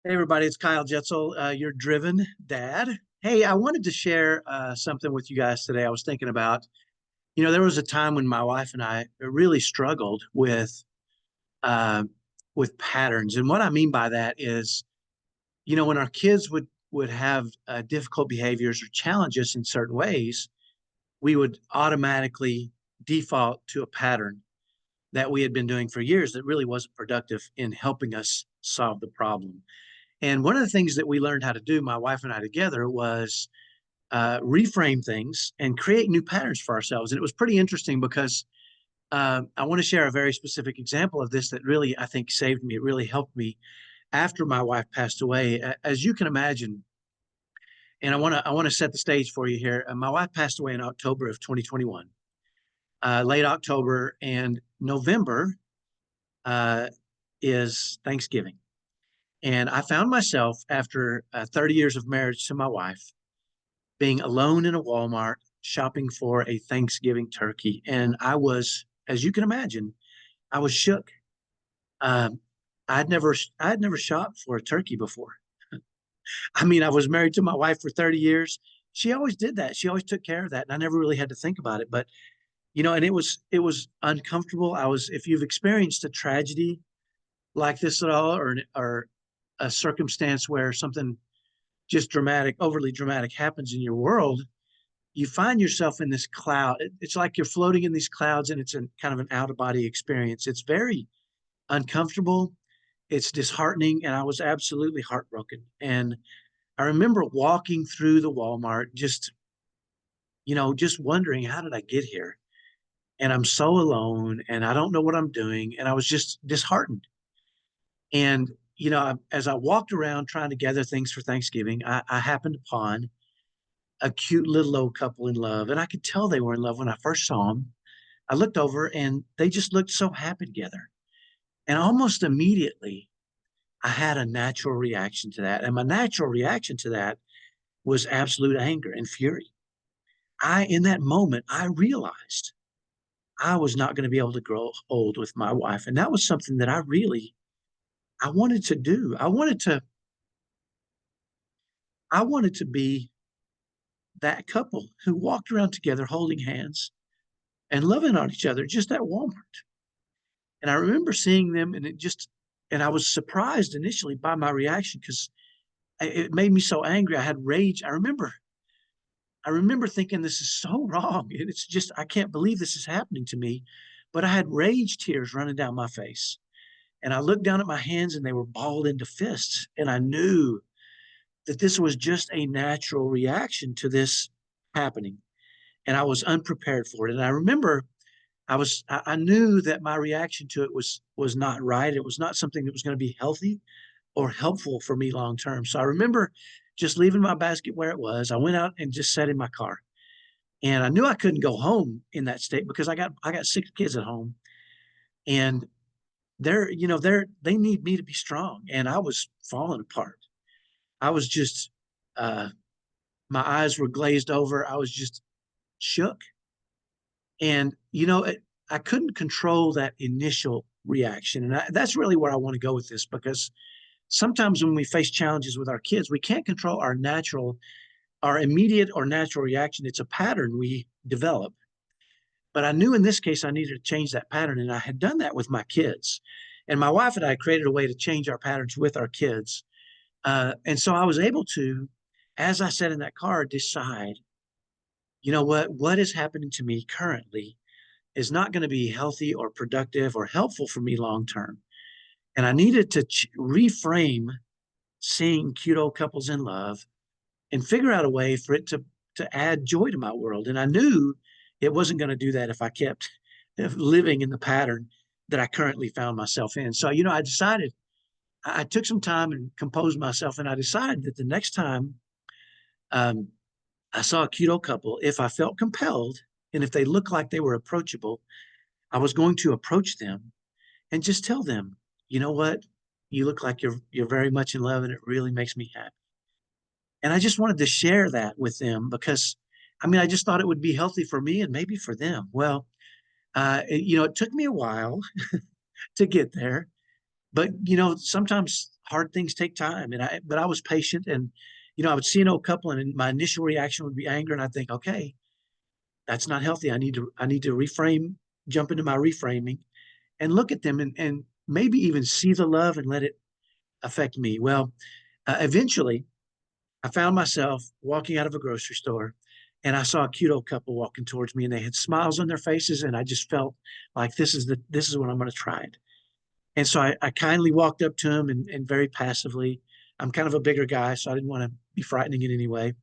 Hey everybody, it's Kyle Jetzel, your driven dad. Hey, I wanted to share something with you guys today. I was thinking about, there was a time when my wife and I really struggled uh, with patterns, and what I mean by that is, when our kids would have difficult behaviors or challenge us in certain ways, we would automatically default to a pattern that we had been doing for years that really wasn't productive in helping us solve the problem. And one of the things that we learned how to do, my wife and I together, was reframe things and create new patterns for ourselves. And it was pretty interesting because I want to share a very specific example of this that really, I think, saved me. It really helped me after my wife passed away. As you can imagine, and I want to set the stage for you here. My wife passed away in October of 2021, late October, and November uh, is Thanksgiving. And I found myself after 30 years of marriage to my wife being alone in a Walmart shopping for a Thanksgiving turkey. And I was, as you can imagine, I was shook. Um, I'd never shopped for a turkey before. I mean, I was married to my wife for 30 years. She always did that. She always took care of that. And I never really had to think about it. But, and it was uncomfortable. If you've experienced a tragedy like this at all, or a circumstance where something just dramatic, overly dramatic happens in your world, you find yourself in this cloud. It's like you're floating in these clouds, and it's kind of an out of body experience. It's very uncomfortable. It's disheartening. And I was absolutely heartbroken. And I remember walking through the Walmart, just wondering, how did I get here? And I'm so alone and I don't know what I'm doing. And I was just disheartened. And, as I walked around trying to gather things for Thanksgiving, I happened upon a cute little old couple in love. And I could tell they were in love when I first saw them. I looked over and they just looked so happy together. And almost immediately, I had a natural reaction to that. And my natural reaction to that was absolute anger and fury. In that moment, I realized I was not going to be able to grow old with my wife. And that was something that I wanted to do. I wanted to be that couple who walked around together holding hands and loving on each other just at Walmart. And I remember seeing them, and I was surprised initially by my reaction because it made me so angry. I had rage. I remember thinking, this is so wrong. It's just, I can't believe this is happening to me. But I had rage tears running down my face. And I looked down at my hands and they were balled into fists. And I knew that this was just a natural reaction to this happening. And I was unprepared for it. And I remember I knew that my reaction to it was not right. It was not something that was going to be healthy or helpful for me long term. So I remember just leaving my basket where it was. I went out and just sat in my car. And I knew I couldn't go home in that state because I got 6 kids at home. And they need me to be strong. And I was falling apart. I was just my eyes were glazed over. I was just shook. And I couldn't control that initial reaction. And that's really where I want to go with this, because sometimes when we face challenges with our kids, we can't control our immediate or natural reaction. It's a pattern we develop. But I knew in this case I needed to change that pattern, and I had done that with my kids. And my wife and I created a way to change our patterns with our kids. And so I was able to, as I sat in that car, decide, what is happening to me currently is not going to be healthy or productive or helpful for me long term. And I needed to reframe seeing cute old couples in love and figure out a way for it to add joy to my world. And I knew it wasn't going to do that if I kept living in the pattern that I currently found myself in. So, I decided, I took some time and composed myself, and I decided that the next time um, I saw a cute old couple, if I felt compelled and if they looked like they were approachable, I was going to approach them and just tell them, you know what? You look like you're very much in love, and it really makes me happy. And I just wanted to share that with them because, I mean, I just thought it would be healthy for me and maybe for them. Well, it took me a while to get there, but sometimes hard things take time. But I was patient, and, I would see an old couple, and my initial reaction would be anger. And I'd think, okay, that's not healthy. I need to reframe, jump into my reframing and look at them, and maybe even see the love and let it affect me. Well, eventually I found myself walking out of a grocery store, and I saw a cute old couple walking towards me, and they had smiles on their faces. And I just felt like this is what I'm going to try it. And so I kindly walked up to him, and very passively, I'm kind of a bigger guy, so I didn't want to be frightening in any way.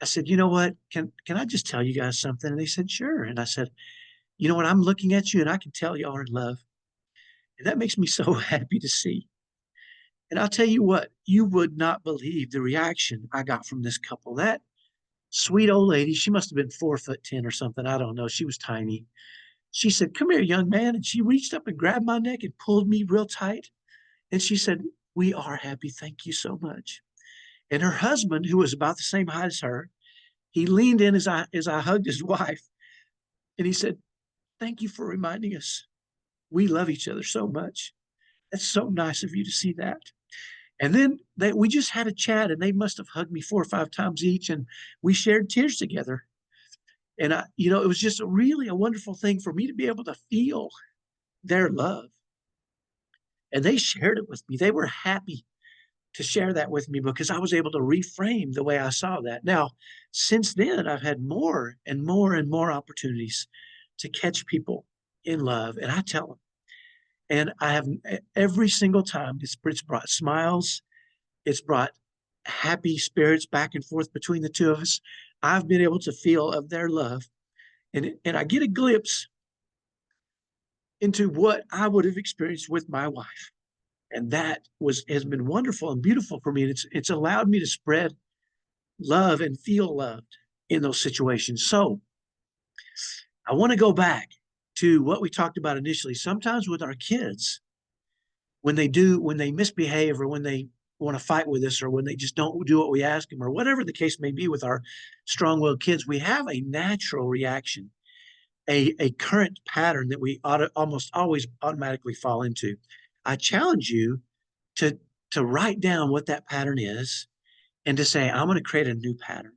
I said, you know what? Can I just tell you guys something? And they said, sure. And I said, you know what? I'm looking at you, and I can tell y'all are in love. And that makes me so happy to see. And I'll tell you what, you would not believe the reaction I got from this couple. That sweet old lady, she must have been 4'10" or something. I don't know. She was tiny. She said, come here, young man. And she reached up and grabbed my neck and pulled me real tight. And she said, we are happy. Thank you so much. And her husband, who was about the same height as her, he leaned in as I hugged his wife, and he said, thank you for reminding us we love each other so much. That's so nice of you to see that. And then we just had a chat, and they must have hugged me 4 or 5 times each, and we shared tears together. And it was just really a wonderful thing for me to be able to feel their love. And they shared it with me. They were happy to share that with me because I was able to reframe the way I saw that. Now, since then, I've had more and more and more opportunities to catch people in love, and I tell them. And I have every single time it's brought smiles, it's brought happy spirits back and forth between the two of us. I've been able to feel of their love, and I get a glimpse into what I would have experienced with my wife. And that has been wonderful and beautiful for me. And it's allowed me to spread love and feel loved in those situations. So I want to go back to what we talked about initially. Sometimes with our kids, when they misbehave, or when they want to fight with us, or when they just don't do what we ask them, or whatever the case may be with our strong-willed kids, we have a natural reaction, a current pattern that we almost always automatically fall into. I challenge you to write down what that pattern is, and to say, I'm going to create a new pattern.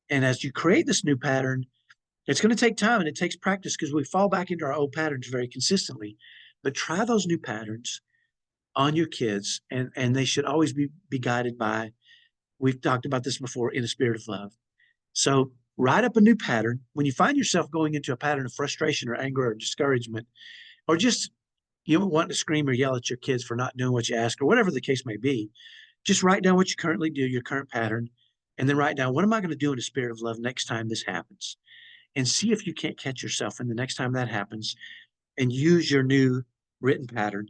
And as you create this new pattern, it's going to take time and it takes practice, because we fall back into our old patterns very consistently. But try those new patterns on your kids, and they should always be guided by, we've talked about this before, in a spirit of love. So write up a new pattern. When you find yourself going into a pattern of frustration or anger or discouragement, or just wanting to scream or yell at your kids for not doing what you ask, or whatever the case may be, just write down what you currently do, your current pattern, and then write down, what am I going to do in a spirit of love next time this happens? And see if you can't catch yourself in the next time that happens, and use your new written pattern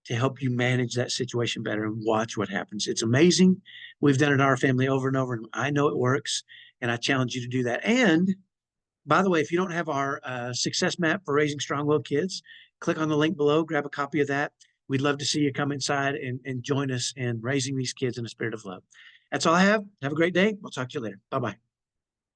to help you manage that situation better, and watch what happens. It's amazing. We've done it in our family over and over, and I know it works, and I challenge you to do that. And by the way, if you don't have our success map for raising strong-willed kids, click on the link below, grab a copy of that. We'd love to see you come inside and join us in raising these kids in a spirit of love. That's all I have. Have a great day. We'll talk to you later. Bye-bye.